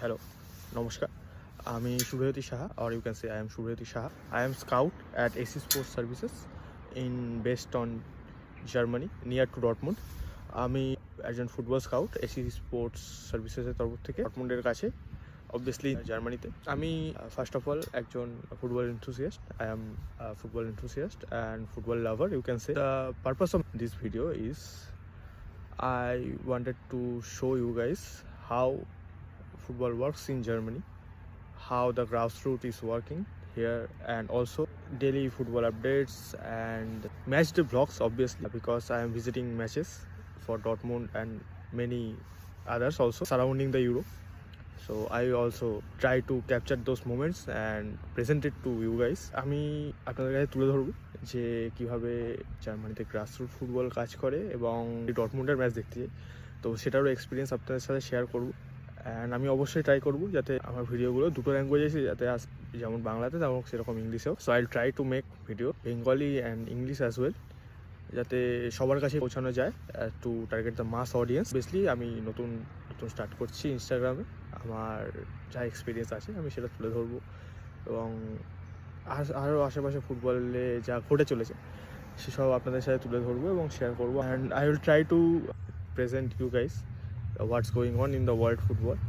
Hello, Namaskar. I'm Shubhrajyoti Shah, or you can say I am Shubhrajyoti Shah. I am scout at AC Sports Services based on Germany, near to Dortmund. আমি একজন football scout AC sports সার্ভিসেসের তরফ থেকে ডটমুন্ডের কাছে obviously জার্মানিতে। আমি first of all একজন football enthusiast. I am football enthusiast and football lover, you can say. The purpose of this video is I wanted to show you guys how football works in Germany, how the grassroots is working here, and also daily football updates and match day vlogs, obviously, because I am visiting matches for Dortmund and many others also surrounding the Euro. So I also try to capture those moments and present it to you guys. আমি আপনাদের কাছে তুলে ধরব যে কীভাবে জার্মানিতে grassroot football কাজ করে এবং ডটমুন্ডের ম্যাচ দেখতে যাই, তো সেটারও এক্সপিরিয়েন্স আপনাদের সাথে শেয়ার করব। অ্যান্ড আমি অবশ্যই ট্রাই করব যাতে আমার ভিডিওগুলো দুটো ল্যাঙ্গুয়েজে যাতে যেমন বাংলাতে তেমন সেরকম ইংলিশেও। So I try to make video Bengali and English as well, যাতে সবার কাছে পৌঁছানো যায় to target the mass audience. Basically আমি নতুন স্টার্ট করছি ইনস্টাগ্রামে, আমার যা এক্সপিরিয়েন্স আছে আমি সেটা তুলে ধরবো এবং আরও আশেপাশে ফুটবলে যা ঘটে চলেছে সেসব আপনাদের সাথে তুলে ধরবো এবং শেয়ার করবো। And I will try to present you guys what's going on in the world football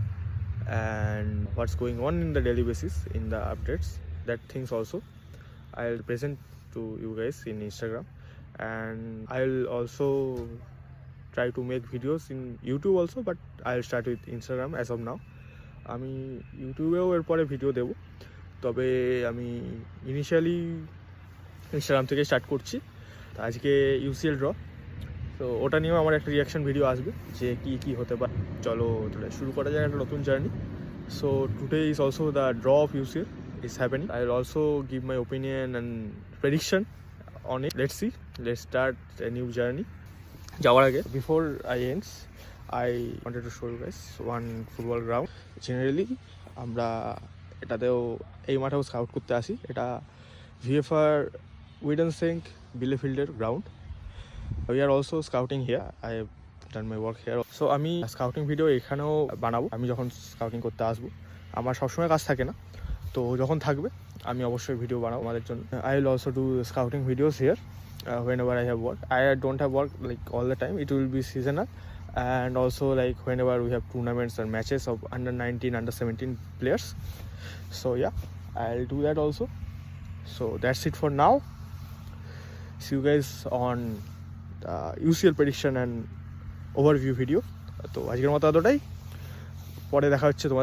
and what's going on in the daily basis in the updates. That things also I'll present to you guys in Instagram, and I'll also try to make videos in YouTube also, but I'll start with Instagram as of now. আমি ইউটিউবেও এরপরে video দেবো, তবে আমি initially Instagram থেকে start করছি। তো আজকে ইউসিএল ড্র, তো ওটা নিয়েও আমার একটা রিয়াকশন ভিডিও আসবে যে কী হতে পারে। চলো তাহলে শুরু করা যায় একটা নতুন journey. So today is also the draw of UCL is happening. I will also give my opinion and prediction on it. Let's start a new journey. যাওয়ার আগে, before I ends, I wanted to show you guys one football ground. Generally আমরা এটাতেও এই মাঠেও scout করতে আসি। এটা VFR উইডেনসেঙ্ক বিলেফিল্ডের ground. We are also scouting here. I have done my work here. So আমি স্কাউটিং ভিডিও এখানেও বানাবো। আমি যখন স্কাউটিং করতে আসবো, আমার সবসময় কাজ থাকে না, তো যখন থাকবে আমি অবশ্যই ভিডিও বানাবো আমাদের জন্য। I will also do scouting videos here whenever I have work. I don't have work like all the time. It will be seasonal, and also like whenever we have tournaments and matches of under 19, under 17 players. So yeah, I'll do that also. So that's it for now. See you guys on the UCL prediction and overview video. তো আজকের মতো এতটাই, পরে দেখা হচ্ছে তোমাদের